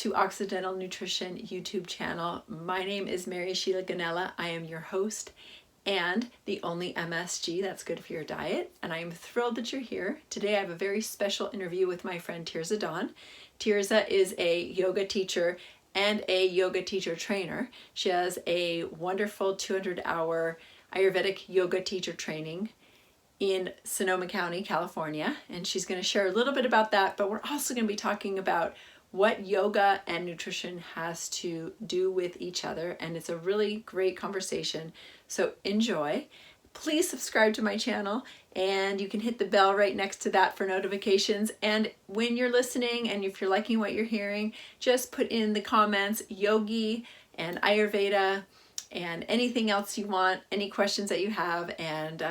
to Occidental Nutrition YouTube channel. My name is Mary Sheila Ganella. I am your host and the only MSG that's good for your diet, and I am thrilled that you're here. Today I have a very special interview with my friend Tirza Dawn. Tirza is a yoga teacher and a yoga teacher trainer. She has a wonderful 200-hour Ayurvedic yoga teacher training in Sonoma County, California, and she's going to share a little bit about that, but we're also going to be talking about what yoga and nutrition has to do with each other, and it's a really great conversation, so enjoy. Please subscribe to my channel, and you can hit the bell right next to that for notifications, and when you're listening and if you're liking what you're hearing, just put in the comments yogi and Ayurveda and anything else you want, any questions that you have, and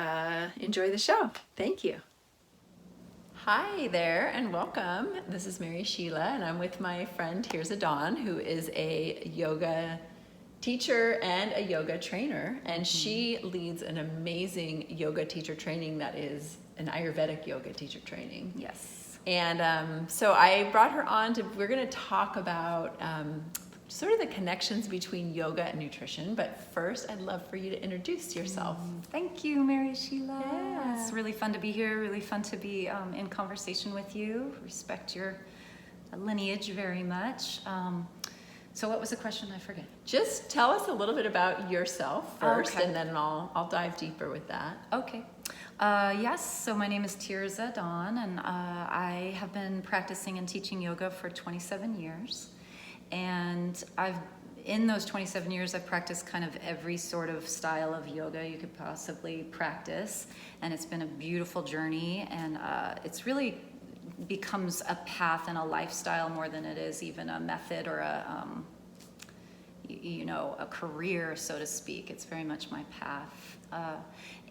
enjoy the show. Thank you. Hi there and welcome. This is Mary Sheila and I'm with my friend Tirza Dawn, who is a yoga teacher and a yoga trainer, and she leads an amazing yoga teacher training that is an Ayurvedic yoga teacher training. Yes. And so I brought her on we're going to talk about sort of the connections between yoga and nutrition, but first I'd love for you to introduce yourself. Thank you, Mary Sheila. Yeah. It's really fun to be here, really fun to be in conversation with you. Respect your lineage very much. So what was the question? I forget. Just tell us a little bit about yourself first, Okay. and then I'll dive deeper with that. Okay. Yes, so my name is Tirza Dawn, and I have been practicing and teaching yoga for 27 years. And in those 27 years, I've practiced kind of every sort of style of yoga you could possibly practice. And it's been a beautiful journey, and it's really becomes a path and a lifestyle more than it is even a method or a career, so to speak. It's very much my path.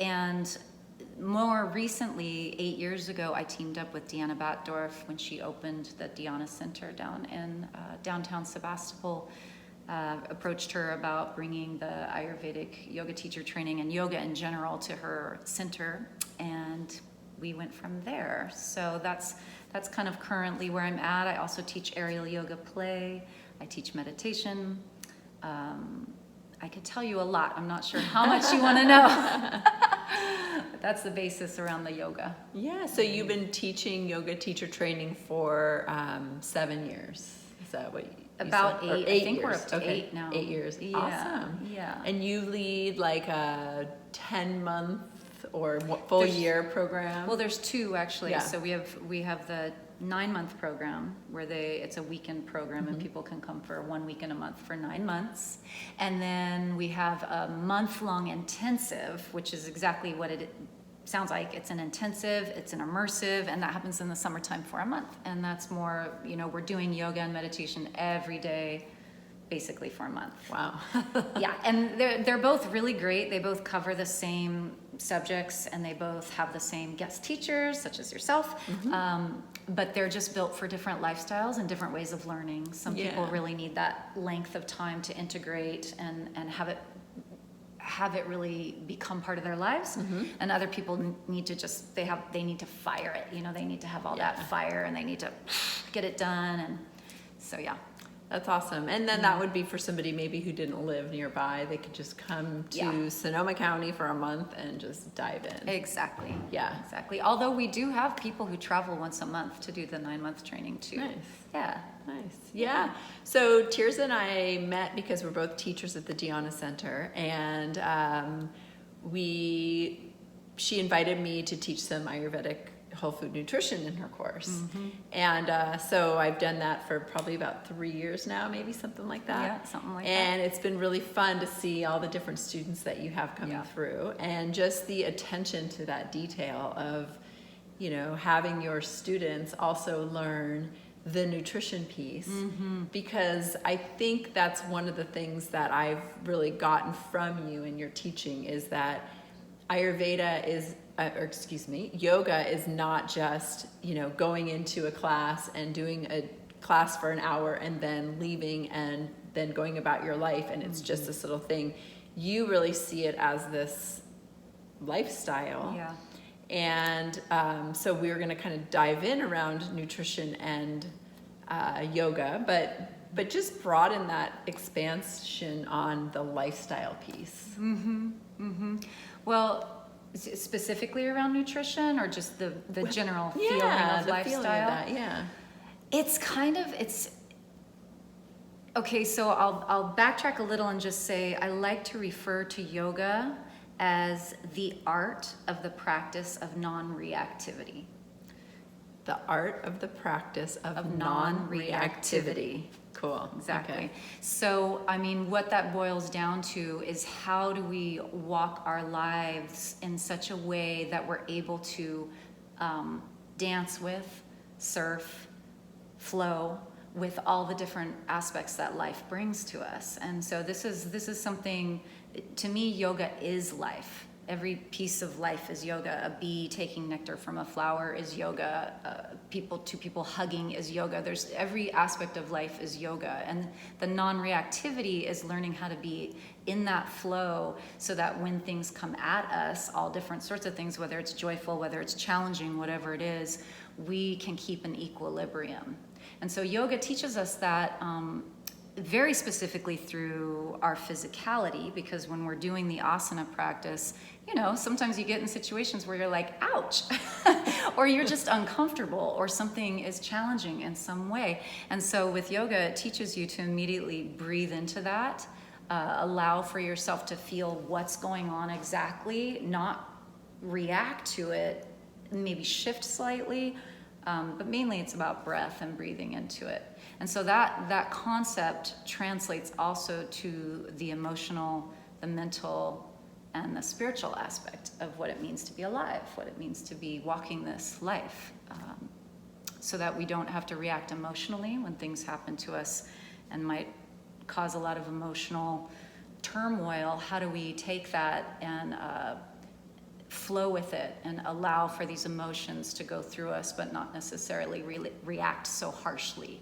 And more recently, 8 years ago, I teamed up with Deanna Batdorf when she opened the Dhyana Center down in downtown Sebastopol. Approached her about bringing the Ayurvedic yoga teacher training and yoga in general to her center, and we went from there. So that's kind of currently where I'm at. I also teach aerial yoga play. I teach meditation. I could tell you a lot. I'm not sure how much you want to know. But that's the basis around the yoga. Yeah, so you've been teaching yoga teacher training for 7 years. Is that what you About said? Or 8. I think we're up to 8 now. 8 years. Yeah. Awesome. Yeah. And you lead like a 10-month or full year program? Well, there's 2 actually. Yeah. So we have the 9-month program where it's a weekend program, and people can come for 1 weekend a month for 9 months. And then we have a month-long intensive, which is exactly what it sounds like. It's an intensive, it's an immersive, and that happens in the summertime for a month. And that's more, we're doing yoga and meditation every day, basically for a month. Wow. Yeah, and they're both really great. They both cover the same subjects, and they both have the same guest teachers, such as yourself. But they're just built for different lifestyles and different ways of learning. Some people really need that length of time to integrate and have it really become part of their lives, and other people need to just they need to fire it. They need to have all that fire, and they need to get it done. And so That's awesome. And then that would be for somebody maybe who didn't live nearby. They could just come to Sonoma County for a month and just dive in. Exactly. Yeah. Exactly. Although we do have people who travel once a month to do the 9-month training too. Nice. Yeah. Nice. Yeah. So Tirza and I met because we're both teachers at the Dhyana Center, and she invited me to teach some Ayurvedic whole food nutrition in her course. And so I've done that for probably about 3 years now, maybe something like that. Yeah, something like that. And it's been really fun to see all the different students that you have coming through, and just the attention to that detail of, having your students also learn the nutrition piece, because I think that's one of the things that I've really gotten from you in your teaching is that Ayurveda is yoga is not just, going into a class and doing a class for an hour and then leaving and then going about your life, and it's just this little thing. You really see it as this lifestyle. Yeah. And so we're going to kind of dive in around nutrition and yoga, but but just broaden that expansion on the lifestyle piece. Well, specifically around nutrition, or just the general feeling of the lifestyle? feeling of that, yeah. It's okay, so I'll backtrack a little and just say I like to refer to yoga as the art of the practice of non-reactivity. The art of the practice of non-reactivity. Cool. Exactly. Okay. So, I mean, what that boils down to is how do we walk our lives in such a way that we're able to dance with, surf, flow with all the different aspects that life brings to us. And so this is something, to me, yoga is life. Every piece of life is yoga. A bee taking nectar from a flower is yoga. Two people hugging is yoga. There's every aspect of life is yoga. And the non-reactivity is learning how to be in that flow so that when things come at us, all different sorts of things, whether it's joyful, whether it's challenging, whatever it is, we can keep an equilibrium. And so yoga teaches us that very specifically through our physicality, because when we're doing the asana practice, sometimes you get in situations where you're like, ouch, or you're just uncomfortable, or something is challenging in some way. And so with yoga, it teaches you to immediately breathe into that, allow for yourself to feel what's going on exactly, not react to it, maybe shift slightly, but mainly it's about breath and breathing into it. And so that concept translates also to the emotional, the mental, and the spiritual aspect of what it means to be alive, what it means to be walking this life, so that we don't have to react emotionally when things happen to us and might cause a lot of emotional turmoil. How do we take that and flow with it and allow for these emotions to go through us, but not necessarily react so harshly,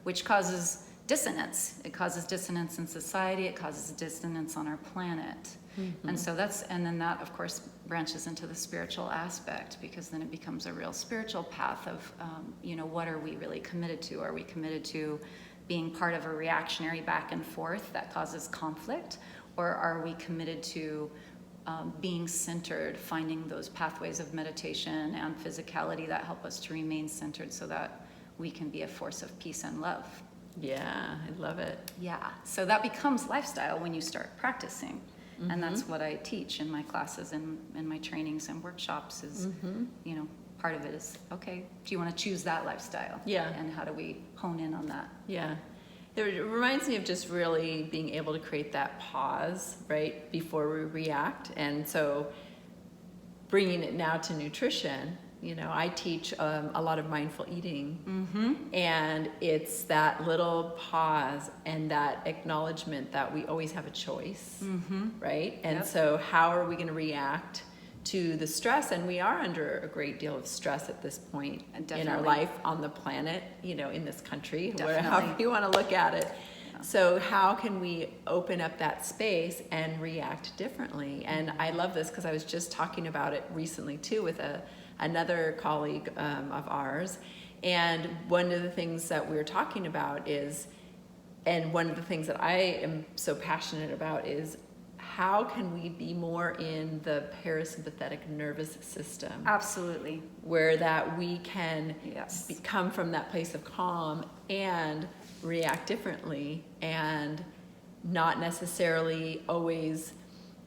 which causes dissonance. It causes dissonance in society. It causes dissonance on our planet. Mm-hmm. And so then that of course branches into the spiritual aspect, because then it becomes a real spiritual path of, what are we really committed to? Are we committed to being part of a reactionary back and forth that causes conflict? Or are we committed to being centered, finding those pathways of meditation and physicality that help us to remain centered so that we can be a force of peace and love? Yeah, I love it. Yeah, so that becomes lifestyle when you start practicing. Mm-hmm. And that's what I teach in my classes and in my trainings and workshops is, part of it is, okay, do you want to choose that lifestyle? Yeah. And how do we hone in on that? Yeah. It reminds me of just really being able to create that pause, right, before we react. And so bringing it now to nutrition, I teach a lot of mindful eating. Mm-hmm. And it's that little pause and that acknowledgement that we always have a choice, mm-hmm. right? And so how are we going to react to the stress? And we are under a great deal of stress at this point in our life, on the planet, in this country, however you want to look at it. Yeah. So how can we open up that space and react differently? And I love this because I was just talking about it recently too with another colleague of ours. And one of the things that we were talking about is, and one of the things that I am so passionate about is, how can we be more in the parasympathetic nervous system? Absolutely. Where that we can come from that place of calm and react differently, and not necessarily always,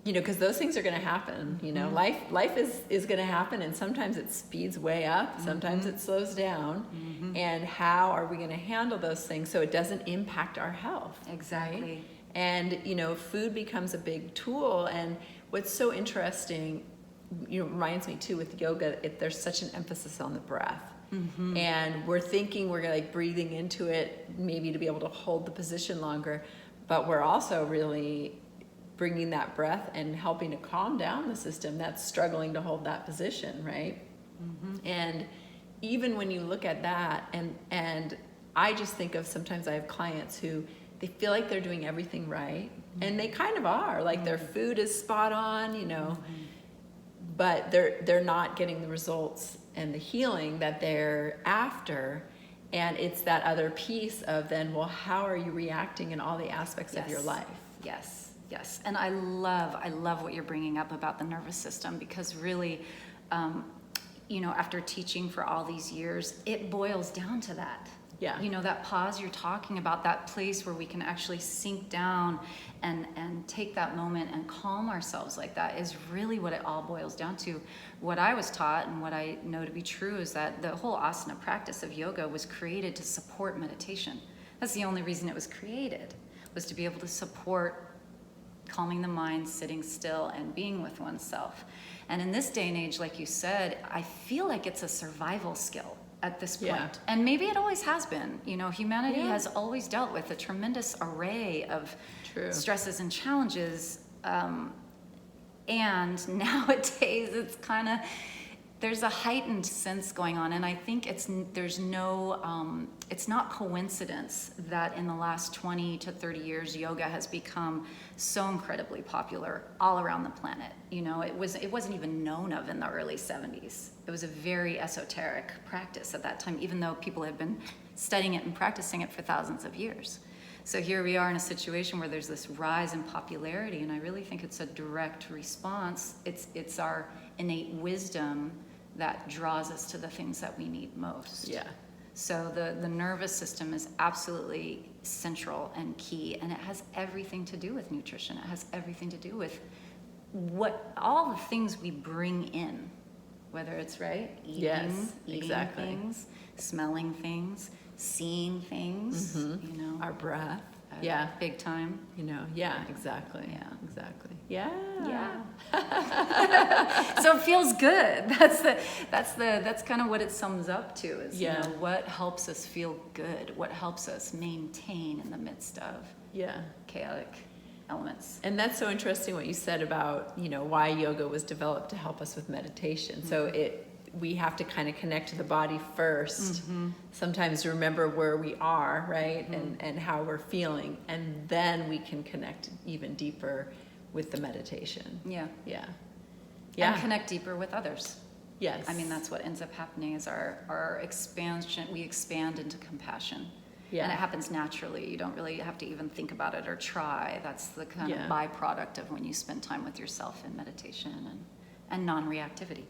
because those things are going to happen. Mm-hmm. Life is going to happen, and sometimes it speeds way up, sometimes it slows down. Mm-hmm. And how are we going to handle those things so it doesn't impact our health? Exactly. Right? And, food becomes a big tool. And what's so interesting, reminds me too with yoga, there's such an emphasis on the breath. Mm-hmm. And we're thinking we're like breathing into it, maybe to be able to hold the position longer. But we're also really bringing that breath and helping to calm down the system that's struggling to hold that position, right? Mm-hmm. And even when you look at that, and I just think of, sometimes I have clients who, they feel like they're doing everything right, and they kind of are, like their food is spot on, but they're not getting the results and the healing that they're after. And it's that other piece of then, well, how are you reacting in all the aspects of your life? Yes, yes. And I love what you're bringing up about the nervous system, because really, after teaching for all these years, it boils down to that. Yeah. That pause you're talking about, that place where we can actually sink down and take that moment and calm ourselves like that, is really what it all boils down to. What I was taught and what I know to be true is that the whole asana practice of yoga was created to support meditation. That's the only reason it was created, was to be able to support calming the mind, sitting still, and being with oneself. And in this day and age, like you said, I feel like it's a survival skill at this point. Yeah. And maybe it always has been. Humanity has always dealt with a tremendous array of stresses and challenges. And nowadays it's kind of, there's a heightened sense going on. And I think it's not coincidence that in the last 20 to 30 years, yoga has become so incredibly popular all around the planet. It wasn't even known of in the early 70s. It was a very esoteric practice at that time, even though people had been studying it and practicing it for thousands of years. So here we are in a situation where there's this rise in popularity, and I really think it's a direct response. It's our innate wisdom that draws us to the things that we need most. Yeah. So the nervous system is absolutely central and key, and it has everything to do with nutrition. It has everything to do with all the things we bring in, whether it's eating exactly. things, smelling things, seeing things, Our breath. big time. Exactly. Yeah. Exactly. Yeah. So it feels good. That's kind of what it sums up to, is what helps us feel good, what helps us maintain in the midst of chaotic elements. And that's so interesting what you said about, why yoga was developed to help us with meditation. So we have to kind of connect to the body first, sometimes remember where we are, right? And how we're feeling, and then we can connect even deeper with the meditation. And connect deeper with others. Yes. I mean, that's what ends up happening, is our expansion. We expand into compassion. And it happens naturally. You don't really have to even think about it or try. That's the kind of byproduct of when you spend time with yourself in meditation and non-reactivity.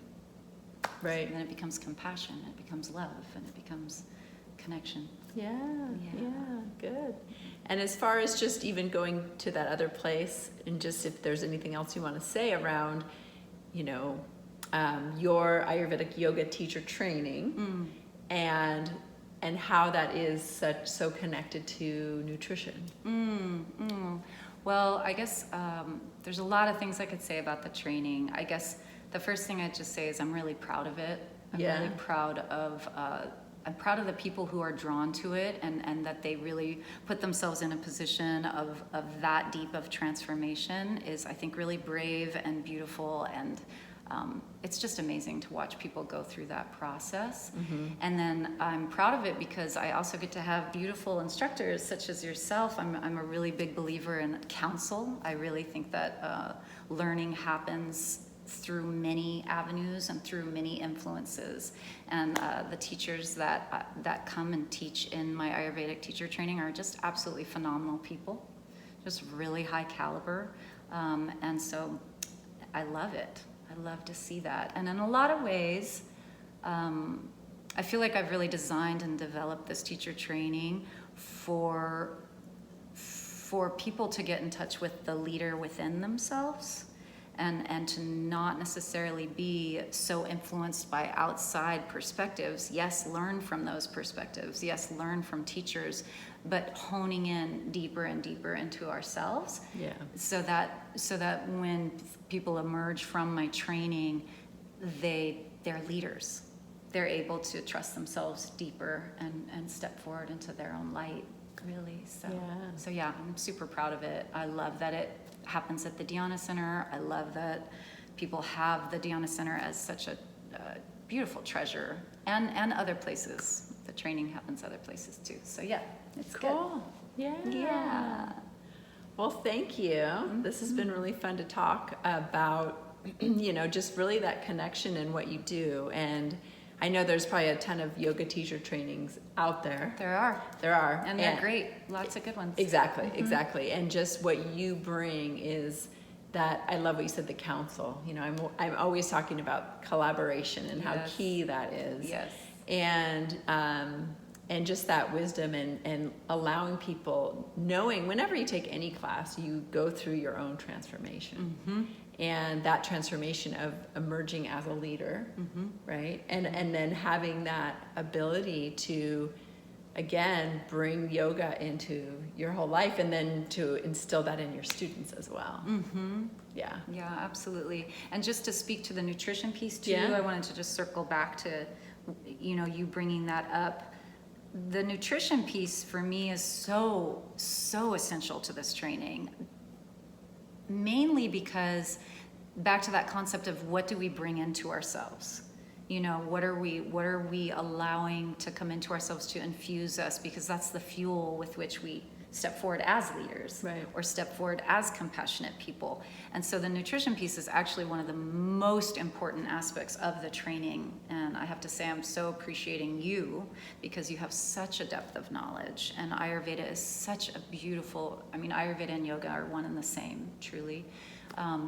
Right. And then it becomes compassion, it becomes love, and it becomes connection. Yeah, good. And as far as just even going to that other place, and just if there's anything else you want to say around, your Ayurvedic yoga teacher training, and how that is so connected to nutrition. Well, I guess there's a lot of things I could say about the training. I guess the first thing I'd just say is I'm really proud of it. I'm really proud of the people who are drawn to it, and that they really put themselves in a position of that deep of transformation is, I think, really brave and beautiful, and it's just amazing to watch people go through that process. And then I'm proud of it because I also get to have beautiful instructors such as yourself. I'm a really big believer in counsel. I really think that learning happens through many avenues and through many influences. And the teachers that come and teach in my Ayurvedic teacher training are just absolutely phenomenal people, just really high caliber. And so I love it. I love to see that. And in a lot of ways, I feel like I've really designed and developed this teacher training for people to get in touch with the leader within themselves, and to not necessarily be so influenced by outside perspectives. Yes, learn from those perspectives. Yes, learn from teachers, but honing in deeper and deeper into ourselves. So that when people emerge from my training, they're leaders. They're able to trust themselves deeper and step forward into their own light, really. So yeah, I'm super proud of it. I love that it happens at the Dhyana Center. I love that people have the Dhyana Center as such a beautiful treasure, and other places. The training happens other places too. So yeah, it's cool. Good. Yeah. Well, thank you. This has been really fun to talk about, just really that connection and what you do. And I know there's probably a ton of yoga teacher trainings out there. There are. And they're great. Lots of good ones. Exactly. And just what you bring is that, I love what you said, the counsel. You know, I'm always talking about collaboration and how key that is. Yes. And just that wisdom and allowing people, knowing whenever you take any class, you go through your own transformation. Mm-hmm. And that transformation of emerging as a leader, right? And then having that ability to, again, bring yoga into your whole life, and then to instill that in your students as well. Mm-hmm. Yeah, absolutely. And just to speak to the nutrition piece too, I wanted to just circle back to, you bringing that up. The nutrition piece for me is so essential to this training, mainly because back to that concept of what do we bring into ourselves? What are we allowing to come into ourselves to infuse us? Because that's the fuel with which we step forward as leaders, right, or step forward as compassionate people. And so the nutrition piece is actually one of the most important aspects of the training. And I have to say, I'm so appreciating you, because you have such a depth of knowledge. And Ayurveda is such a beautiful, Ayurveda and yoga are one and the same, truly. I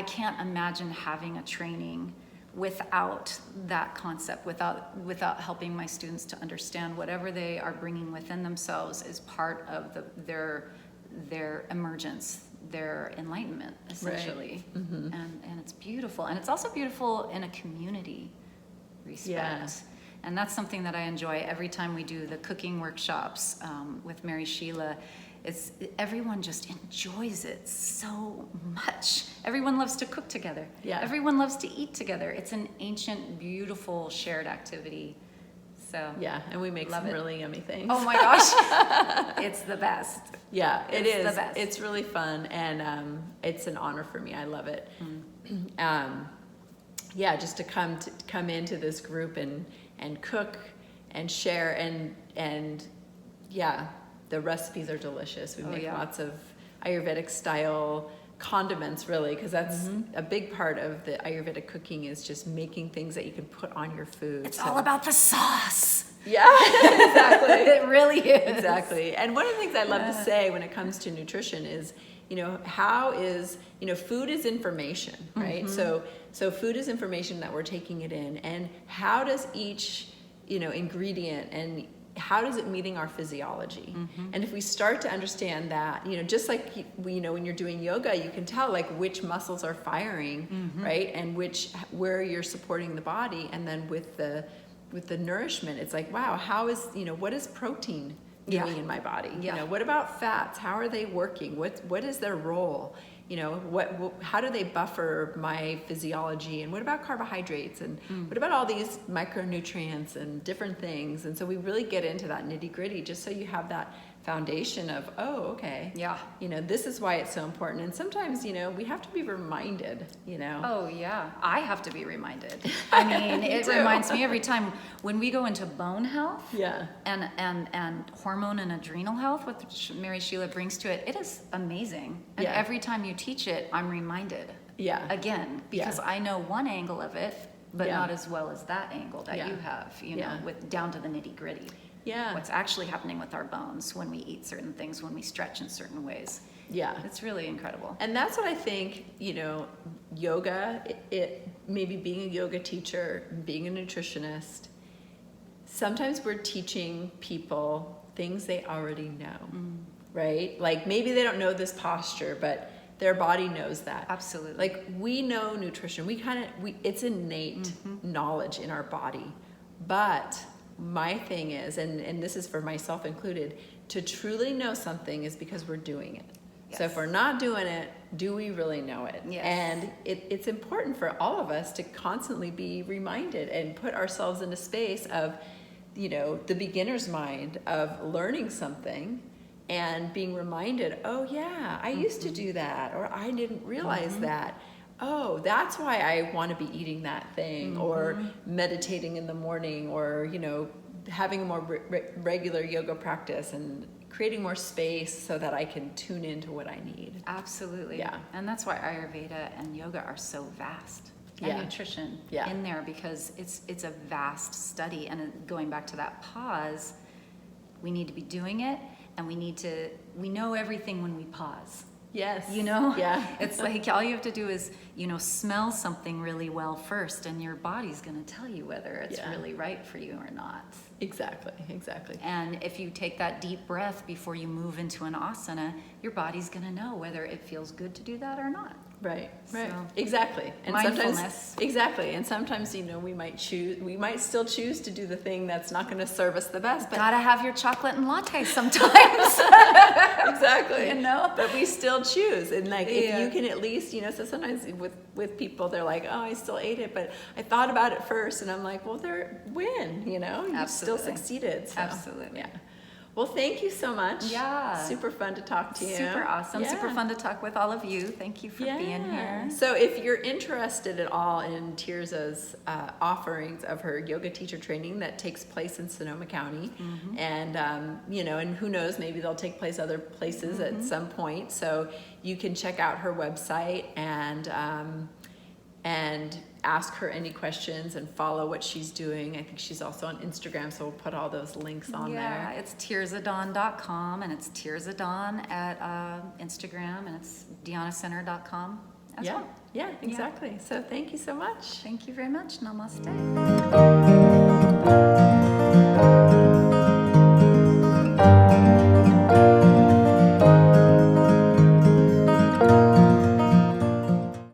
can't imagine having a training without that concept, without helping my students to understand whatever they are bringing within themselves is part of their emergence, their enlightenment, essentially. Right. Mm-hmm. And it's beautiful. And it's also beautiful in a community respect. Yeah. And that's something that I enjoy every time we do the cooking workshops with Mary Sheila. Everyone just enjoys it so much. Everyone loves to cook together. Yeah. Everyone loves to eat together. It's an ancient, beautiful shared activity. So yeah, and we make some really yummy things. Oh my gosh, it's the best. Yeah, it's is. The best. It's really fun, and it's an honor for me. I love it. Just to come into this group and cook and share and the recipes are delicious. We make lots of Ayurvedic style condiments, really, because that's a big part of the Ayurvedic cooking, is just making things that you can put on your food. It's all about the sauce. Yeah, exactly. It really is. Exactly. And one of the things I love to say when it comes to nutrition is, how is, food is information, right? So food is information that we're taking it in, and how does each, ingredient, and how does it meeting our physiology? And if we start to understand that, just like when you're doing yoga, you can tell like which muscles are firing, right? And where you're supporting the body. And then with the nourishment, it's like, wow, how is, what is protein doing in my body? What about fats? How are they working? What is their role? How do they buffer my physiology? And what about carbohydrates? And what about all these micronutrients and different things? And so we really get into that nitty gritty, just so you have that foundation of, this is why it's so important. And sometimes, we have to be reminded, Oh yeah, I have to be reminded. It reminds me every time when we go into bone health and hormone and adrenal health, which Mary Sheila brings to it. It is amazing. And every time you teach it, I'm reminded again, because I know one angle of it, but not as well as that angle that you have, with down to the nitty gritty. Yeah. What's actually happening with our bones when we eat certain things, when we stretch in certain ways. Yeah. It's really incredible. And that's what I think, yoga, it maybe being a yoga teacher, being a nutritionist, sometimes we're teaching people things they already know, right? Like maybe they don't know this posture, but their body knows that. Absolutely. Like we know nutrition. It's innate knowledge in our body. But my thing is, and this is for myself included, to truly know something is because we're doing it. Yes. So if we're not doing it, do we really know it? Yes. And it's important for all of us to constantly be reminded and put ourselves in a space of, the beginner's mind of learning something and being reminded, oh yeah, I used to do that, or I didn't realize that. Oh, that's why I want to be eating that thing, or meditating in the morning, or, having a more regular yoga practice and creating more space so that I can tune into what I need. Absolutely. Yeah. And that's why Ayurveda and yoga are so vast. and nutrition Yeah. in there, because it's a vast study. And going back to that pause, we need to be doing it, and we know everything when we pause. Yes. You know? Yeah. It's like all you have to do is, smell something really well first, and your body's going to tell you whether it's really right for you or not. Exactly. And if you take that deep breath before you move into an asana, your body's going to know whether it feels good to do that or not. Right. So, exactly. And mindfulness. Sometimes we might still choose to do the thing that's not going to serve us the best, but gotta have your chocolate and latte sometimes. exactly. But we still choose. And if you can at least, so sometimes with people, they're like, oh, I still ate it, but I thought about it first, and I'm like, well, you still succeeded. So, Absolutely. Yeah. Well, thank you so much. Yeah. Super fun to talk to you. Super awesome. Yeah. Super fun to talk with all of you. Thank you for being here. So if you're interested at all in Tirza's offerings of her yoga teacher training that takes place in Sonoma County, and and who knows, maybe they'll take place other places at some point. So you can check out her website and ask her any questions and follow what she's doing. I think she's also on Instagram, so we'll put all those links on there. Yeah, it's tirzadawn.com, and it's Tirza Dawn at Instagram, and it's dhyana.center.com as well. Yeah, exactly. So thank you so much. Thank you very much. Namaste.